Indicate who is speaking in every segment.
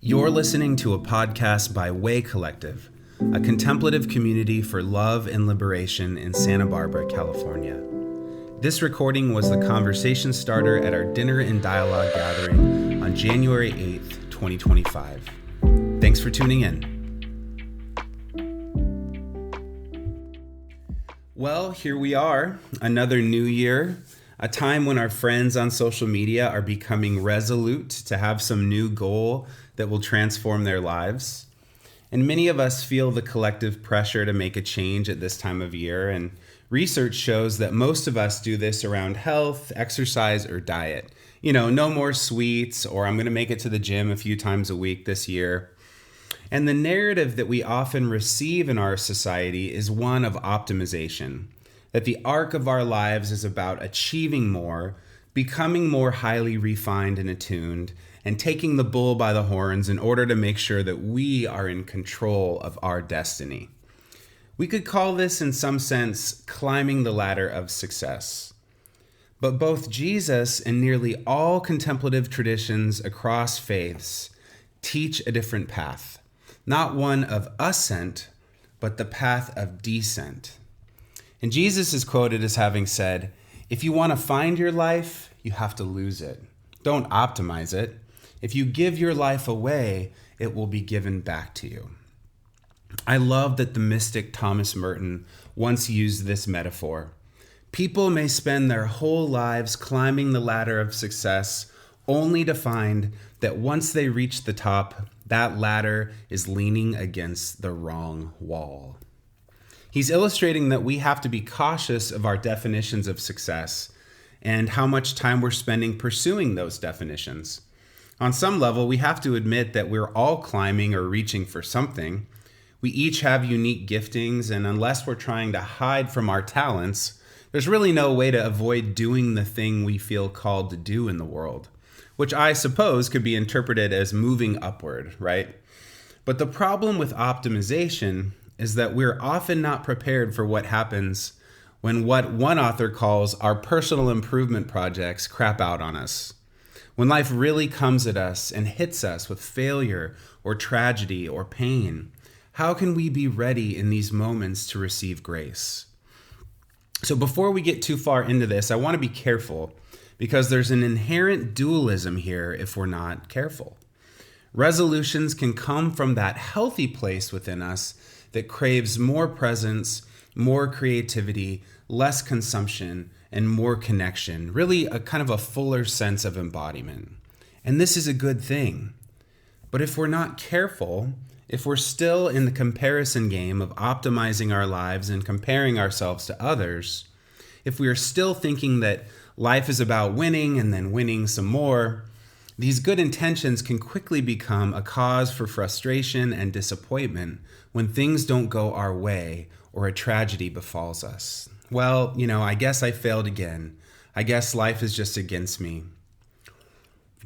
Speaker 1: You're listening to a podcast by Way Collective, a contemplative community for love and liberation in Santa Barbara, California. This recording was the conversation starter at our Dinner and Dialogue gathering on January 8th, 2025. Thanks for tuning in. Well, here we are, another new year, a time when our friends on social media are becoming resolute to have some new goal that will transform their lives. And many of us feel the collective pressure to make a change at this time of year. And research shows that most of us do this around health, exercise, or diet. You know, no more sweets, or I'm going to make it to the gym a few times a week this year. And the narrative that we often receive in our society is one of optimization, that the arc of our lives is about achieving more, becoming more highly refined and attuned, and taking the bull by the horns in order to make sure that we are in control of our destiny. We could call this, in some sense, climbing the ladder of success. But both Jesus and nearly all contemplative traditions across faiths teach a different path, not one of ascent, but the path of descent. And Jesus is quoted as having said, "If you want to find your life, you have to lose it. Don't optimize it. If you give your life away, it will be given back to you." I love that the mystic Thomas Merton once used this metaphor. People may spend their whole lives climbing the ladder of success only to find that once they reach the top, that ladder is leaning against the wrong wall. He's illustrating that we have to be cautious of our definitions of success and how much time we're spending pursuing those definitions. On some level, we have to admit that we're all climbing or reaching for something. We each have unique giftings, and unless we're trying to hide from our talents, there's really no way to avoid doing the thing we feel called to do in the world, which I suppose could be interpreted as moving upward, right? But the problem with optimization is that we're often not prepared for what happens when what one author calls our personal improvement projects crap out on us. When life really comes at us and hits us with failure or tragedy or pain, how can we be ready in these moments to receive grace? So before we get too far into this, I want to be careful because there's an inherent dualism here if we're not careful. Resolutions can come from that healthy place within us that craves more presence, more creativity, less consumption, and more connection, really a kind of a fuller sense of embodiment. And this is a good thing. But if we're not careful, if we're still in the comparison game of optimizing our lives and comparing ourselves to others, if we are still thinking that life is about winning and then winning some more, these good intentions can quickly become a cause for frustration and disappointment when things don't go our way or a tragedy befalls us. Well, I guess I failed again. I guess life is just against me.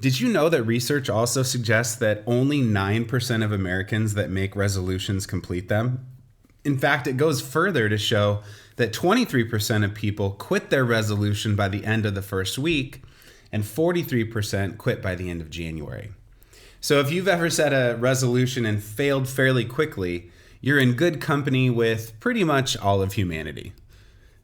Speaker 1: Did you know that research also suggests that only 9% of Americans that make resolutions complete them? In fact, it goes further to show that 23% of people quit their resolution by the end of the first week, and 43% quit by the end of January. So if you've ever set a resolution and failed fairly quickly, you're in good company with pretty much all of humanity.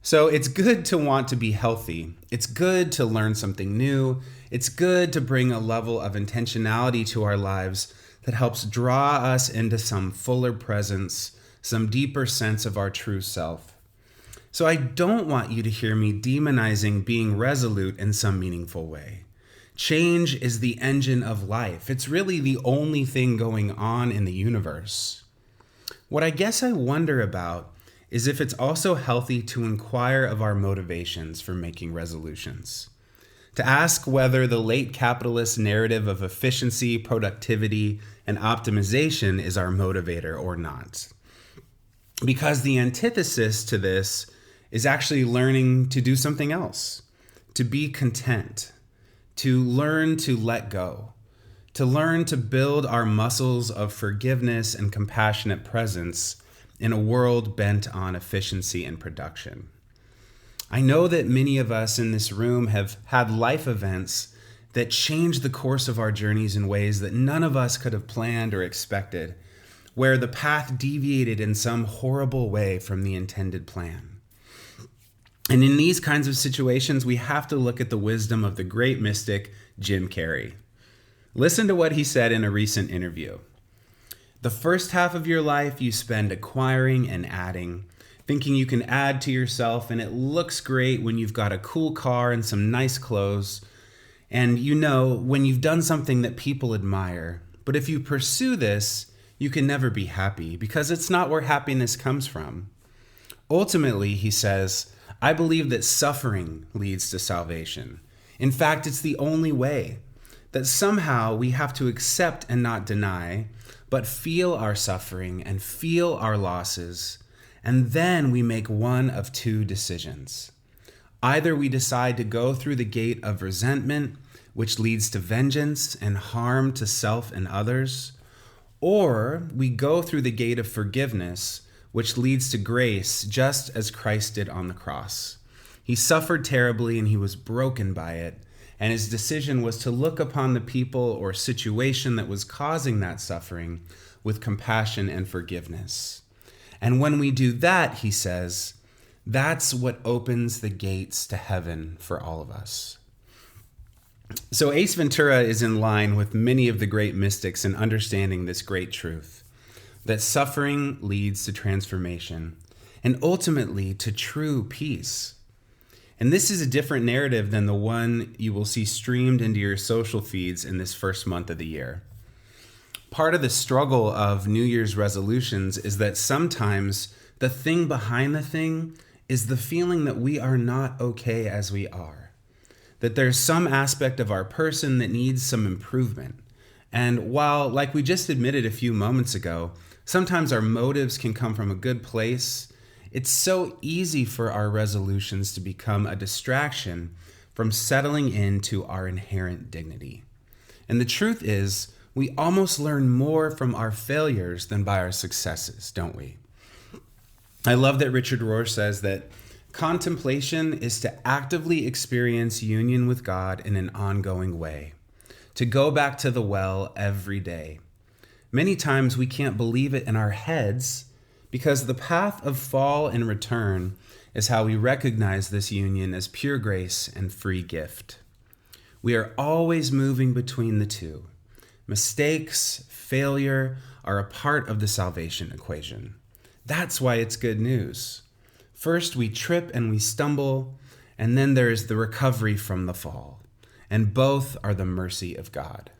Speaker 1: So it's good to want to be healthy. It's good to learn something new. It's good to bring a level of intentionality to our lives that helps draw us into some fuller presence, some deeper sense of our true self. So I don't want you to hear me demonizing being resolute in some meaningful way. Change is the engine of life. It's really the only thing going on in the universe. What I guess I wonder about is if it's also healthy to inquire of our motivations for making resolutions. To ask whether the late capitalist narrative of efficiency, productivity, and optimization is our motivator or not. Because the antithesis to this is actually learning to do something else, to be content, to learn to let go, to learn to build our muscles of forgiveness and compassionate presence in a world bent on efficiency and production. I know that many of us in this room have had life events that change the course of our journeys in ways that none of us could have planned or expected, where the path deviated in some horrible way from the intended plan. And in these kinds of situations, we have to look at the wisdom of the great mystic Jim Carrey. Listen to what he said in a recent interview. The first half of your life you spend acquiring and adding, thinking you can add to yourself, and it looks great when you've got a cool car and some nice clothes, and you know when you've done something that people admire. But if you pursue this, you can never be happy because it's not where happiness comes from. Ultimately, he says, I believe that suffering leads to salvation. In fact, it's the only way. That somehow we have to accept and not deny, but feel our suffering and feel our losses, and then we make one of two decisions. Either we decide to go through the gate of resentment, which leads to vengeance and harm to self and others, or we go through the gate of forgiveness, which leads to grace, just as Christ did on the cross. He suffered terribly and he was broken by it, and his decision was to look upon the people or situation that was causing that suffering with compassion and forgiveness. And when we do that, he says, that's what opens the gates to heaven for all of us. So Ace Ventura is in line with many of the great mystics in understanding this great truth, that suffering leads to transformation and ultimately to true peace. And this is a different narrative than the one you will see streamed into your social feeds in this first month of the year. Part of the struggle of New Year's resolutions is that sometimes the thing behind the thing is the feeling that we are not okay as we are, that there's some aspect of our person that needs some improvement. And while, like we just admitted a few moments ago, sometimes our motives can come from a good place, it's so easy for our resolutions to become a distraction from settling into our inherent dignity. And the truth is, we almost learn more from our failures than by our successes, don't we? I love that Richard Rohr says that contemplation is to actively experience union with God in an ongoing way, to go back to the well every day. Many times we can't believe it in our heads because the path of fall and return is how we recognize this union as pure grace and free gift. We are always moving between the two. Mistakes, failure are a part of the salvation equation. That's why it's good news. First, we trip and we stumble, and then there is the recovery from the fall. And both are the mercy of God.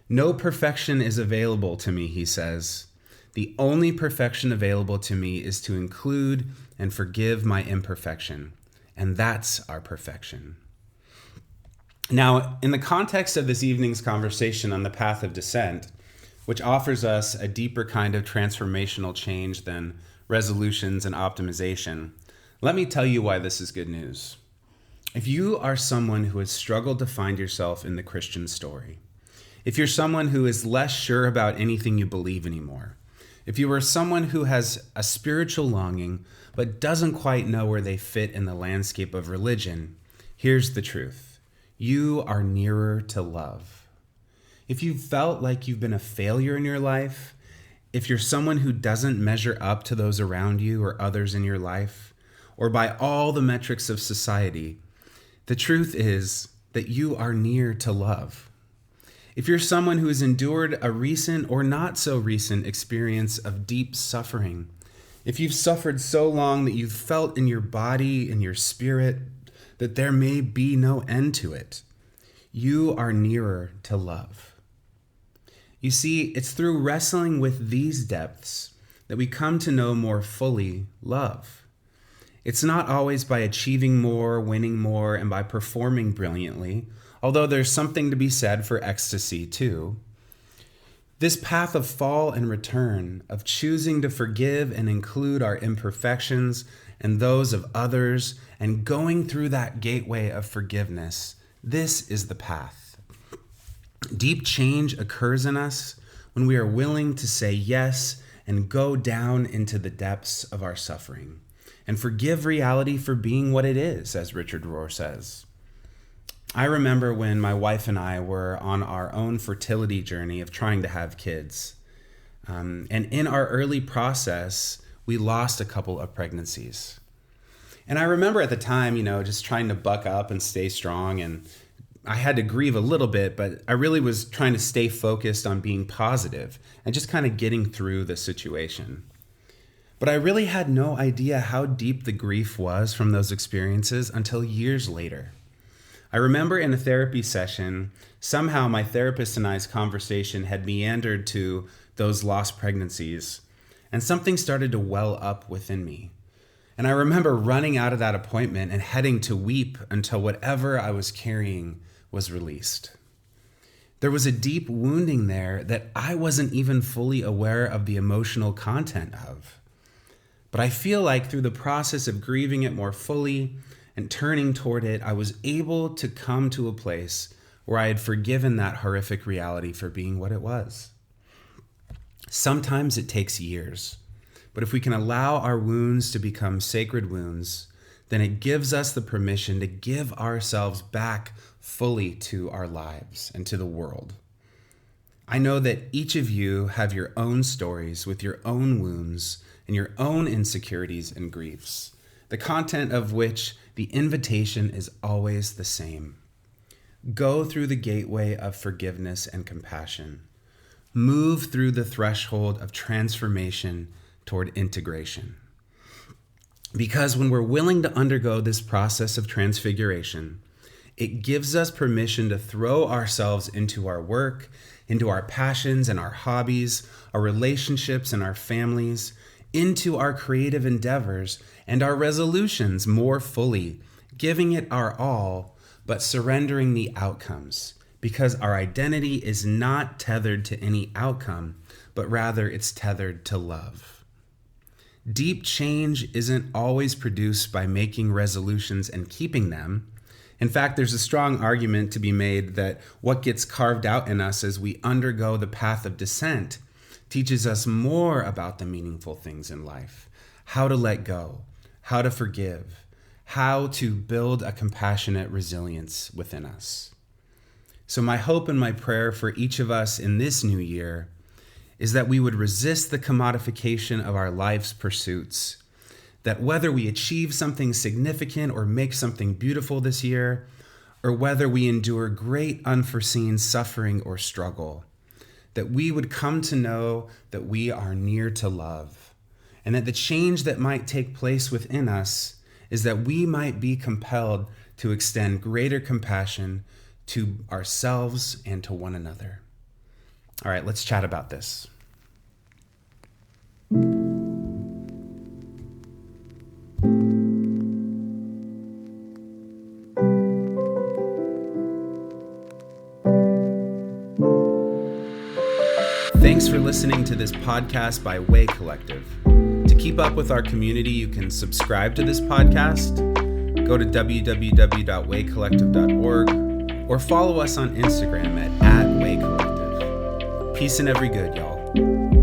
Speaker 1: No perfection is available to me, he says. The only perfection available to me is to include and forgive my imperfection. And that's our perfection. Now, in the context of this evening's conversation on the path of descent, which offers us a deeper kind of transformational change than resolutions and optimization, let me tell you why this is good news. If you are someone who has struggled to find yourself in the Christian story, if you're someone who is less sure about anything you believe anymore, if you are someone who has a spiritual longing but doesn't quite know where they fit in the landscape of religion, here's the truth. You are nearer to love. If you felt like you've been a failure in your life, if you're someone who doesn't measure up to those around you or others in your life, or by all the metrics of society, the truth is that you are near to love. If you're someone who has endured a recent or not so recent experience of deep suffering, if you've suffered so long that you've felt in your body, in your spirit, that there may be no end to it, you are nearer to love. You see, it's through wrestling with these depths that we come to know more fully love. It's not always by achieving more, winning more, and by performing brilliantly, although there's something to be said for ecstasy too. This path of fall and return, of choosing to forgive and include our imperfections and those of others, and going through that gateway of forgiveness, this is the path. Deep change occurs in us when we are willing to say yes and go down into the depths of our suffering and forgive reality for being what it is, as Richard Rohr says. I remember when my wife and I were on our own fertility journey of trying to have kids. And in our early process, we lost a couple of pregnancies. And I remember at the time, just trying to buck up and stay strong. And I had to grieve a little bit, but I really was trying to stay focused on being positive and just kind of getting through the situation. But I really had no idea how deep the grief was from those experiences until years later. I remember in a therapy session, somehow my therapist and I's conversation had meandered to those lost pregnancies, and something started to well up within me. And I remember running out of that appointment and heading to weep until whatever I was carrying was released. There was a deep wounding there that I wasn't even fully aware of the emotional content of. But I feel like through the process of grieving it more fully and turning toward it, I was able to come to a place where I had forgiven that horrific reality for being what it was. Sometimes it takes years, but if we can allow our wounds to become sacred wounds, then it gives us the permission to give ourselves back fully to our lives and to the world. I know that each of you have your own stories with your own wounds and your own insecurities and griefs, the content of which the invitation is always the same. Go through the gateway of forgiveness and compassion. Move through the threshold of transformation toward integration. Because when we're willing to undergo this process of transfiguration, it gives us permission to throw ourselves into our work, into our passions and our hobbies, our relationships and our families, into our creative endeavors and our resolutions more fully, giving it our all, but surrendering the outcomes, because our identity is not tethered to any outcome, but rather it's tethered to love. Deep change isn't always produced by making resolutions and keeping them. In fact, there's a strong argument to be made that what gets carved out in us as we undergo the path of descent teaches us more about the meaningful things in life, how to let go, how to forgive, how to build a compassionate resilience within us. So my hope and my prayer for each of us in this new year is that we would resist the commodification of our life's pursuits, that whether we achieve something significant or make something beautiful this year, or whether we endure great unforeseen suffering or struggle, that we would come to know that we are near to love, and that the change that might take place within us is that we might be compelled to extend greater compassion to ourselves and to one another. All right, let's chat about this. Thanks for listening to this podcast by Way Collective. To keep up with our community, you can subscribe to this podcast, go to www.waycollective.org, or follow us on Instagram at @WayCollective. Peace and every good, y'all.